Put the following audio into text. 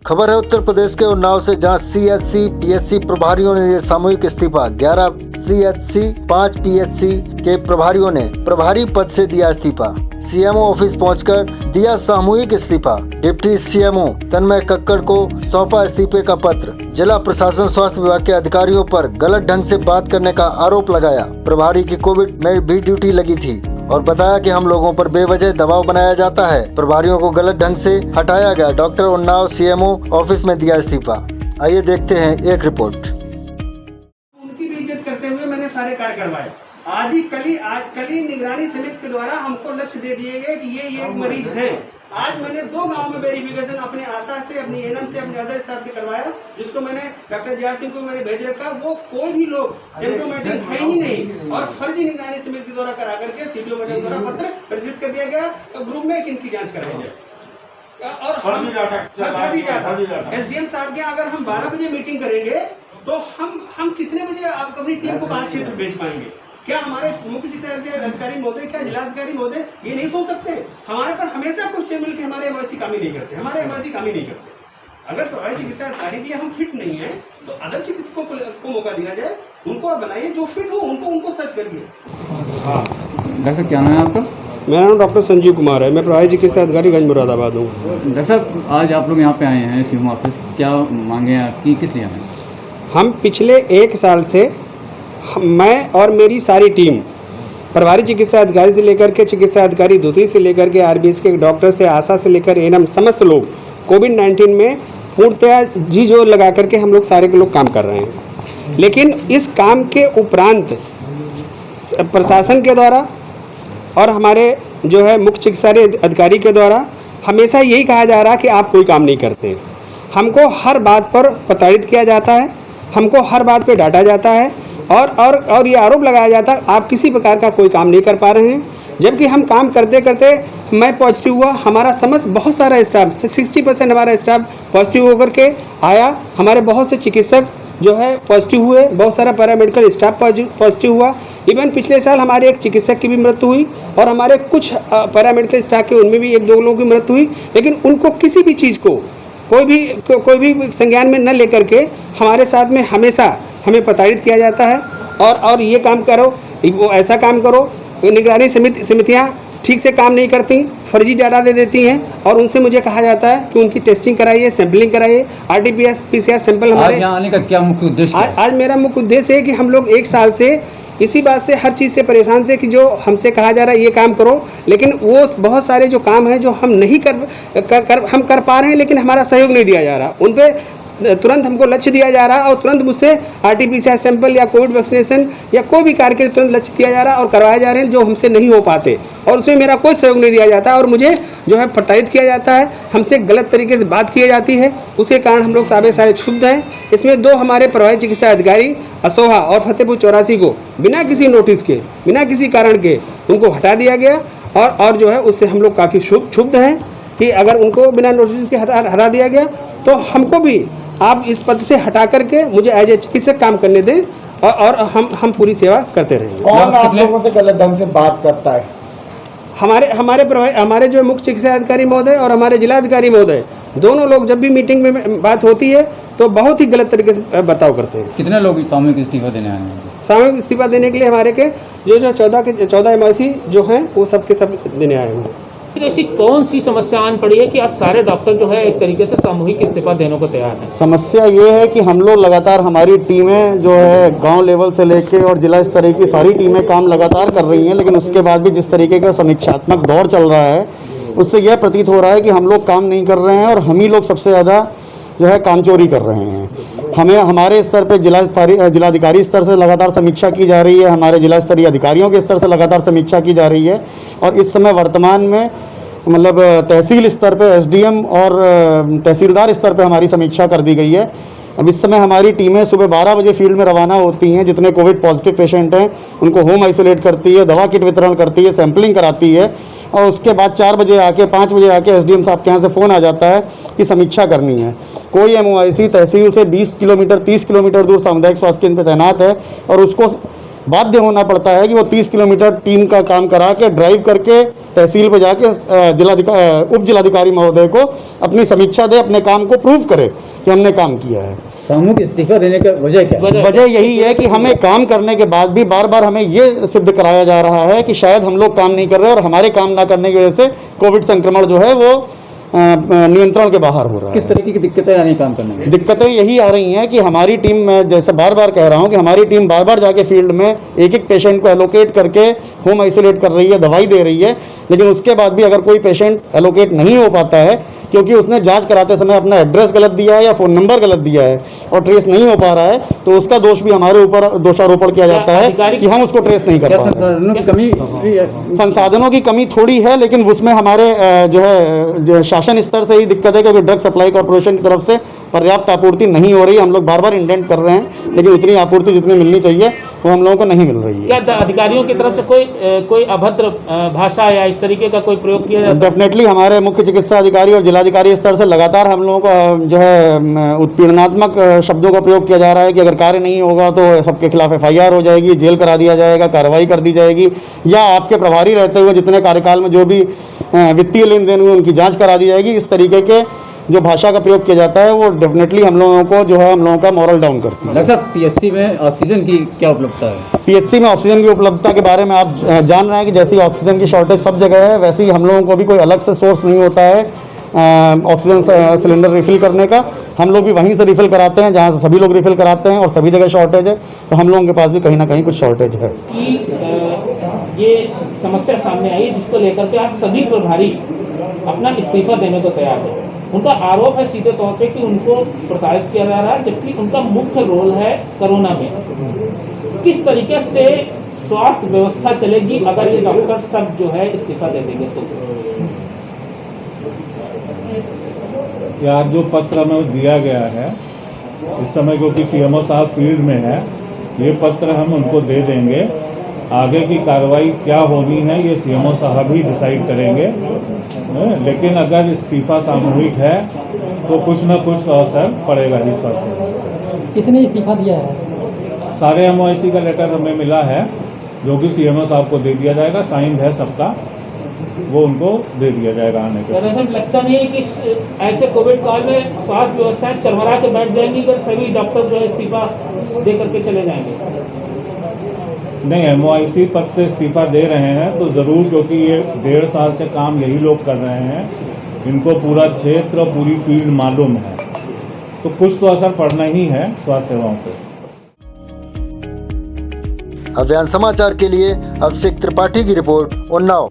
खबर है उत्तर प्रदेश के उन्नाव से, जहां सीएचसी पीएचसी प्रभारियों ने दिया सामूहिक इस्तीफा। 11 सीएचसी 5 पीएचसी के प्रभारियों ने प्रभारी पद से दिया इस्तीफा। सीएमओ ऑफिस पहुंचकर दिया सामूहिक इस्तीफा। डिप्टी सीएमओ तन्मय कक्कड़ को सौंपा इस्तीफे का पत्र। जिला प्रशासन स्वास्थ्य विभाग के अधिकारियों पर गलत ढंग से बात करने का आरोप लगाया। प्रभारी की कोविड में भी ड्यूटी लगी थी और बताया कि हम लोगों पर बेवजह दबाव बनाया जाता है। प्रभारियों को गलत ढंग से हटाया गया। डॉक्टर उन्नाव सीएमओ ऑफिस में दिया इस्तीफा। आइए देखते हैं एक रिपोर्ट। उनकी भी इज्जत करते हुए मैंने सारे कार्य करवाए। आज कल ही निगरानी समिति के द्वारा हमको लक्ष्य दे दिए गए कि ये मरीज हैं। आज मैंने 2 गांव में वेरिफिकेशन अपने आशा से, अपनी एनएम से, अपने अदर स्टाफ से करवाया, जिसको मैंने डॉक्टर जया सिंह को मैंने भेज रखा। वो कोई भी लोग सिम्टोमेटिक है ही नहीं और फर्जी निगरानी समिति के द्वारा करा करके सीपीओ मैडम द्वारा पत्र प्रसिद्ध कर दिया गया। तो ग्रुप में इनकी जांच कराई जाए और एसडीएम साहब के अगर हम 12 बजे मीटिंग करेंगे तो हम कितने बजे आप अपनी टीम को 5 क्षेत्र भेज पाएंगे? क्या हमारे मुख्य शिक्षा अधिकारी महोदय, क्या जिलाधिकारी महोदय ये नहीं सोच सकते? हमारे पर हमेशा कुछ मिल के हमारे एमआरसी काम ही नहीं करते, हमारे एमआरसी काम ही नहीं करते। अगर प्रभारी चिकित्सा अधिकारी भी हम फिट नहीं है तो अदर चिकित्सकों को मौका दिया जाए, उनको बनाइए जो फिट हो, उनको सर्च करिए। हाँ डॉक्टर, क्या नाम है आपका? मेरा नाम डॉक्टर संजीव कुमार है। मैं प्रभारी चिकित्सा अधिकारी गंज मुरादाबाद हूँ। डॉक्टर साहब, आज आप लोग यहाँ पे आए हैं सीएमओ ऑफिस, क्या मांगे हैं आपकी, किस लिए आए हैं? हम पिछले 1 साल से मैं और मेरी सारी टीम, प्रभारी चिकित्सा अधिकारी से लेकर के चिकित्सा अधिकारी दूसरी से लेकर के आरबीएस के डॉक्टर से, आशा से लेकर एनएम, समस्त लोग कोविड-19 में पूर्णतया जी जोर लगा करके हम लोग सारे के लोग काम कर रहे हैं। लेकिन इस काम के उपरांत प्रशासन के द्वारा और हमारे जो है मुख्य चिकित्सा अधिकारी के द्वारा हमेशा यही कहा जा रहा है कि आप कोई काम नहीं करते। हमको हर बात पर प्रताड़ित किया जाता है, हमको हर बात पे डांटा जाता है और ये आरोप लगाया जाता है आप किसी प्रकार का कोई काम नहीं कर पा रहे हैं। जबकि हम काम करते करते मैं पॉजिटिव हुआ, हमारा समस्त बहुत सारा स्टाफ 60% हमारा स्टाफ पॉजिटिव होकर के आया। हमारे बहुत से चिकित्सक जो है पॉजिटिव हुए, बहुत सारा पैरामेडिकल स्टाफ पॉजिटिव हुआ। इवन पिछले साल हमारे एक चिकित्सक की भी मृत्यु हुई और हमारे कुछ पैरामेडिकल स्टाफ के उनमें भी 1-2 लोगों की मृत्यु हुई। लेकिन उनको किसी भी चीज़ को कोई भी संज्ञान में न लेकर के हमारे साथ में हमेशा हमें प्रताड़ित किया जाता है और ये काम करो, वो ऐसा काम करो। निगरानी समितियाँ ठीक से काम नहीं करती, फर्जी डाटा दे देती हैं और उनसे मुझे कहा जाता है कि उनकी टेस्टिंग कराइए, सैंपलिंग कराइए, आरटीपीसीआर सैंपल हमारे। आज यहाँ आने का क्या मुख्य उद्देश्य? आज मेरा मुख्य उद्देश्य है कि हम लोग 1 साल से इसी बात से हर चीज़ से परेशान थे कि जो हमसे कहा जा रहा है ये काम करो, लेकिन वो बहुत सारे जो काम हैं जो हम नहीं हम कर पा रहे हैं, लेकिन हमारा सहयोग नहीं दिया जा रहा। उन पर तुरंत हमको लक्ष्य दिया जा रहा है और तुरंत मुझसे आरटीपीसीआर सैंपल या कोविड वैक्सीनेशन या कोई भी कार्य के तुरंत लक्ष्य दिया जा रहा है और करवाए जा रहे हैं जो हमसे नहीं हो पाते और उसमें मेरा कोई सहयोग नहीं दिया जाता और मुझे जो है प्रताड़ित किया जाता है, हमसे गलत तरीके से बात की जाती है। उसके कारण हम लोग सारे क्षुब्ध हैं। इसमें 2 हमारे प्रभारी चिकित्सा अधिकारी असोहा और फतेहपुर 84 को बिना किसी नोटिस के, बिना किसी कारण के उनको हटा दिया गया और जो है उससे हम लोग काफ़ी क्षुब्ध हैं कि अगर उनको बिना नोटिस के हटा दिया गया तो हमको भी आप इस पद से हटा करके मुझे एज ए चिकित्सक काम करने दें और हम पूरी सेवा करते रहेंगे। कौन आप लोगों से गलत ढंग से बात करता है? हमारे जो मुख्य चिकित्सा अधिकारी महोदय और हमारे जिलाधिकारी महोदय, दोनों लोग जब भी मीटिंग में बात होती है तो बहुत ही गलत तरीके से बर्ताव करते हैं। कितने लोग सामूहिक इस्तीफा देने आए हैं? सामूहिक इस्तीफा देने के लिए हमारे के जो 14 एमआरसी जो हैं वो सबके सब देने आए हैं। ऐसी कौन सी समस्या आन पड़ी है कि आज सारे डॉक्टर जो है एक तरीके से सामूहिक इस्तीफा देने को तैयार है? समस्या ये है कि हम लोग लगातार, हमारी टीमें जो है गांव लेवल से लेके और जिला स्तर की सारी टीमें काम लगातार कर रही हैं, लेकिन उसके बाद भी जिस तरीके का समीक्षात्मक दौर चल रहा है उससे यह प्रतीत हो रहा है कि हम लोग काम नहीं कर रहे हैं और हम ही लोग सबसे ज़्यादा जो है काम चोरी कर रहे हैं। हमें हमारे स्तर पे जिलाधिकारी स्तर से लगातार समीक्षा की जा रही है, हमारे जिला स्तरीय अधिकारियों के स्तर से लगातार समीक्षा की जा रही है और इस समय वर्तमान में मतलब तहसील स्तर पे एसडीएम और तहसीलदार स्तर पे हमारी समीक्षा कर दी गई है। अब इस समय हमारी टीमें सुबह 12 बजे फील्ड में रवाना होती हैं। जितने कोविड पॉजिटिव पेशेंट हैं उनको होम आइसोलेट करती है, दवा किट वितरण करती है, सैंपलिंग कराती है और उसके बाद 4 बजे आके 5 बजे आके एसडीएम साहब के यहाँ से फ़ोन आ जाता है कि समीक्षा करनी है। कोई एमओआईसी तहसील से 20 किलोमीटर 30 किलोमीटर दूर सामुदायिक स्वास्थ्य केंद्र पर तैनात है और उसको बाध्य होना पड़ता है कि वो 30 किलोमीटर टीम का काम करा के ड्राइव करके तहसील पे जाके उप जिलाधिकारी महोदय को अपनी समीक्षा दे, अपने काम को प्रूव करे कि हमने काम किया है। सामूहिक इस्तीफा देने का वजह क्या है? वजह यही है कि हमें काम करने के बाद भी बार बार हमें ये सिद्ध कराया जा रहा है कि शायद हम लोग काम नहीं कर रहे और हमारे काम ना करने की वजह से कोविड संक्रमण जो है वो नियंत्रण के बाहर हो रहा है। किस तरीके की दिक्कतें आ रही काम करने में? दिक्कतें यही आ रही हैं कि हमारी टीम, मैं जैसे बार बार कह रहा हूं कि हमारी टीम बार बार जाके फील्ड में एक एक पेशेंट को एलोकेट करके होम आइसोलेट कर रही है, दवाई दे रही है, लेकिन उसके बाद भी अगर कोई पेशेंट एलोकेट नहीं हो पाता है क्योंकि उसने जांच कराते समय अपना एड्रेस गलत दिया है या फ़ोन नंबर गलत दिया है और ट्रेस नहीं हो पा रहा है, तो उसका दोष भी हमारे ऊपर दोषारोपण किया जाता है कि हम उसको ट्रेस नहीं कर क्या पा रहे। संसाधनों की कमी भी है? संसाधनों की कमी थोड़ी है, लेकिन उसमें हमारे जो शासन स्तर से ही दिक्कत है क्योंकि ड्रग सप्लाई कॉर्पोरेशन की तरफ से पर्याप्त आपूर्ति नहीं हो रही। हम लोग बार बार इंडेंट कर रहे हैं, लेकिन उतनी आपूर्ति जितनी मिलनी चाहिए वो हम लोगों को नहीं मिल रही है। क्या अधिकारियों की तरफ से कोई अभद्र भाषा या इस तरीके का कोई प्रयोग किया जाता है? डेफिनेटली हमारे मुख्य चिकित्सा अधिकारी और जिलाधिकारी स्तर से लगातार हम लोगों को जो है उत्पीड़नात्मक शब्दों का प्रयोग किया जा रहा है कि अगर कार्य नहीं होगा तो सबके खिलाफ FIR हो जाएगी, जेल करा दिया जाएगा, कार्रवाई कर दी जाएगी, या आपके प्रभारी रहते हुए जितने कार्यकाल में जो भी वित्तीय लेन देन हुए उनकी जांच करा दी जाएगी। इस तरीके के जो भाषा का प्रयोग किया जाता है वो डेफिनेटली हम लोगों को जो है हम लोगों का मॉरल डाउन करती है। डॉक्टर साहब, PSC में ऑक्सीजन की क्या उपलब्धता है? PHC में ऑक्सीजन की उपलब्धता के बारे में आप जान रहे हैं कि जैसी ऑक्सीजन की शॉर्टेज सब जगह है, वैसे ही हम लोगों को भी कोई अलग से सोर्स नहीं होता है ऑक्सीजन सिलेंडर रिफ़िल करने का। हम लोग भी वहीं से रिफ़िल कराते हैं जहाँ से सभी लोग रिफ़िल कराते हैं और सभी जगह शॉर्टेज है, तो हम लोगों के पास भी कहीं ना कहीं कुछ शॉर्टेज है। कि ये समस्या सामने आई जिसको लेकर के आज सभी प्रभारी अपना इस्तीफा देने को तैयार है। उनका आरोप है सीधे तौर पे कि उनको प्रताड़ित किया जा रहा है, जबकि उनका मुख्य रोल है कोरोना में। किस तरीके से स्वास्थ्य व्यवस्था चलेगी अगर ये डॉक्टर सब जो है इस्तीफा दे देंगे तो? या जो पत्र हमें दिया गया है इस समय, क्योंकि CMO साहब फील्ड में है, ये पत्र हम उनको दे देंगे। आगे की कार्रवाई क्या होनी है ये CMO साहब ही डिसाइड करेंगे, लेकिन अगर इस्तीफा सामूहिक है तो कुछ न कुछ तो असर पड़ेगा ही स्वास्थ्य में। किसने इस्तीफा दिया है? सारे MOIC का लेटर हमें मिला है जो कि CMO साहब को दे दिया जाएगा, साइंड है सबका, वो उनको दे दिया जाएगा आने के। दरअसल लगता नहीं है कि ऐसे कोविड काल में स्वास्थ्य व्यवस्थाएं चरमरा के बैठ जाएंगी अगर सभी डॉक्टर जो है इस्तीफा दे करके चले जाएंगे। नहीं, MOIC पद से इस्तीफा दे रहे हैं तो ज़रूर, क्योंकि ये 1.5 साल से काम यही लोग कर रहे हैं, इनको पूरा क्षेत्र और पूरी फील्ड मालूम है, तो कुछ तो असर पड़ना ही है स्वास्थ्य सेवाओं पे। अभियान समाचार के लिए अभिषेक त्रिपाठी की रिपोर्ट, उन्नाव।